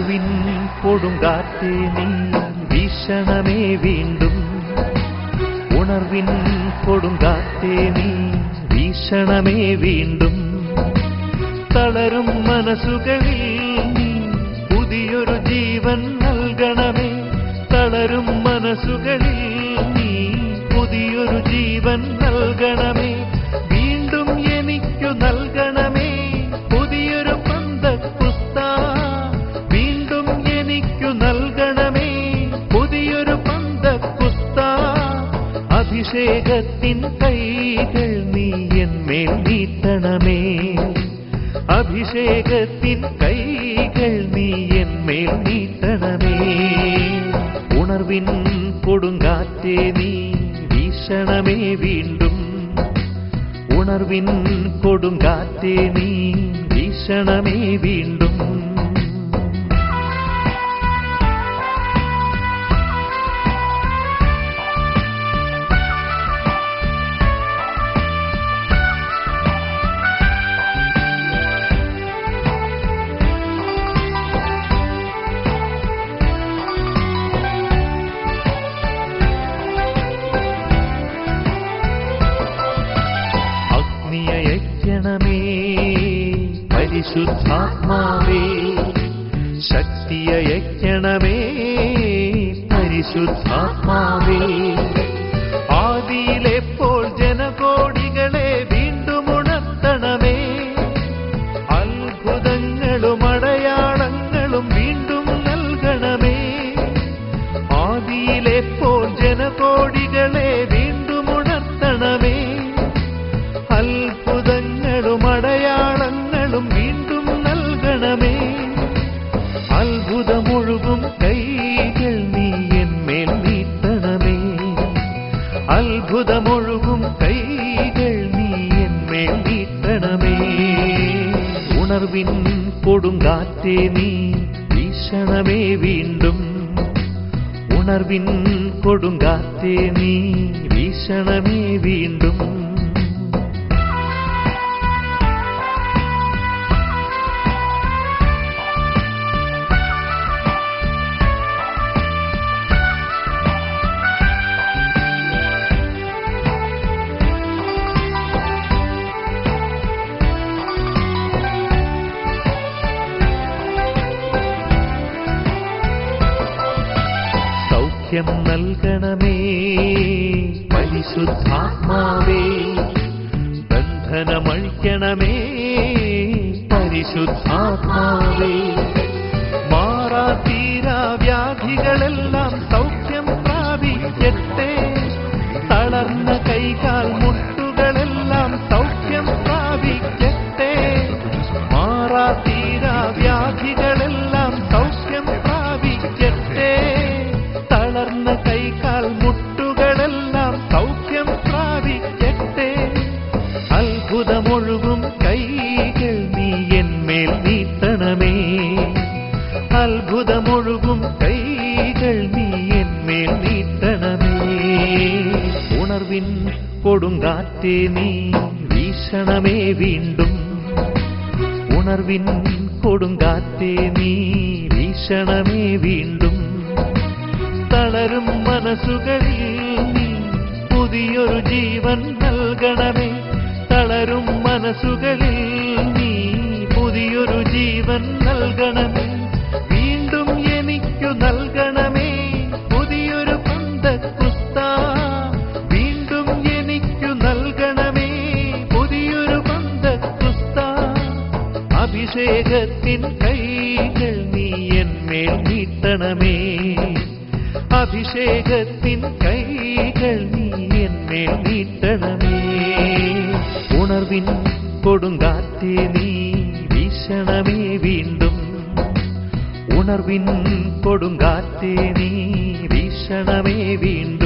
ഉണർവിൻ കൊടുങ്കാറ്റേ നീ വീശണമേ വീണ്ടും. ഉണർവിൻ കൊടുങ്കാറ്റേ നീ വീശണമേ വീണ്ടും. തളരും മനസ്സുകളിൽ നീ പുതിയൊരു ജീവൻ നൽകണമേ. തളരും മനസ്സുകളിൽ നീ പുതിയൊരു ജീവൻ നൽകണമേ. വീണ്ടും എനിക്കു നൽകണമേ പുതിയൊരു പന്തക്കുസ്താ. വീണ്ടും എനിക്കു നൽകണമേ പുതിയൊരു പന്തക്കുസ്താ. അഭിഷേകത്തിൻ കൈകൾ നീ എന്മേൽ നീട്ടണമേ. അഭിഷേകത്തിൻ കൈകൾ നീ എന്മേൽ നീട്ടണമേ. ഉണർവിൻ കൊടുങ്കാറ്റേ നീ വീശണമേ വീണ്ടും. ഉണർവിൻ കൊടുങ്കാറ്റേ നീ വീശണമേ വീണ്ടും. അഗ്നിയയക്കണമേ പരിശുദ്ധാത്മാവേ. ശക്തിയയക്കണമേ പരിശുദ്ധാത്മാവേ. ആദിയിലെപ്പോൾ ജനകോടികളെ വീണ്ടും ഉണർത്തണമേ. അത്ഭുതങ്ങളും അടയാളങ്ങളും വീണ്ടും നൽകണമേ. ആദിയിലെപ്പോൾ ജനകോടികളെ വീണ്ടും ഉണർത്തണമേ. അത്ഭുതങ്ങളും അടയാളങ്ങളും വീണ്ടും നൽകണമേ. അത്ഭുതമൊഴുകും കൈകൾ നീ എന്മേൽ നീട്ടണമേ. അത്ഭുതമൊഴുകും കൈകൾ നീ എന്മേൽ നീട്ടണമേ. ഉണർവിൻ കൊടുങ്കാറ്റേ നീ വീശണമേ വീണ്ടും. ഉണർവിൻ കൊടുങ്കാറ്റേ നീ വീശണമേ വീണ്ടും. സൗഖ്യം നൽകണമേ പരിശുദ്ധാത്മാവേ. ബന്ധനമഴിക്കണമേ പരിശുദ്ധാത്മാവേ. മാറാതീരാ വ്യാധികളെല്ലാം സൗഖ്യം പ്രാപിക്കട്ടെ. തളർന്ന കൈകാൽ മുട്ടുകളെല്ലാം സൗഖ്യം പ്രാപിക്കട്ടെ. മാറാതീരാ വ്യാധികളെല്ലാം സൗഖ്യം പ്രാപിക്കട്ടെ. തളർന്ന കൈകാൽ മുട്ടുകളെല്ലാം സൗഖ്യം പ്രാപിക്കട്ടെ. അത്ഭുതമൊഴുകും കൈകൾ നീ എന്മേൽ നീട്ടണമേ. അത്ഭുതമൊഴുകും കൈകൾ നീ എന്മേൽ നീട്ടണമേ. ഉണർവിൻ കൊടുങ്കാറ്റേ നീ വീശണമേ വീണ്ടും. ഉണർവിൻ കൊടുങ്കാറ്റേ നീ വീശണമേ വീണ്ടും. തളരും മനസ്സുകളിൽ നീ പുതിയൊരു ജീവൻ നൽകണമേ. തളരും മനസ്സുകളിൽ നീ പുതിയൊരു ജീവൻ നൽകണമേ. വീണ്ടും എനിക്കു നൽകണമേ പുതിയൊരു പന്തക്കുസ്താ. വീണ്ടും എനിക്കു നൽകണമേ പുതിയൊരു പന്തക്കുസ്താ. അഭിഷേകത്തിൻ കൈകൾ നീ എന്മേൽ നീട്ടണമേ. അഭിഷേകത്തിൻ കൈകൾ നീ എന്മേൽ നീട്ടണമേ. ഉണർവിൻ കൊടുങ്കാറ്റേ നീ വീശണമേ വീണ്ടും. ഉണർവിൻ കൊടുങ്കാറ്റേ നീ വീശണമേ വീണ്ടും.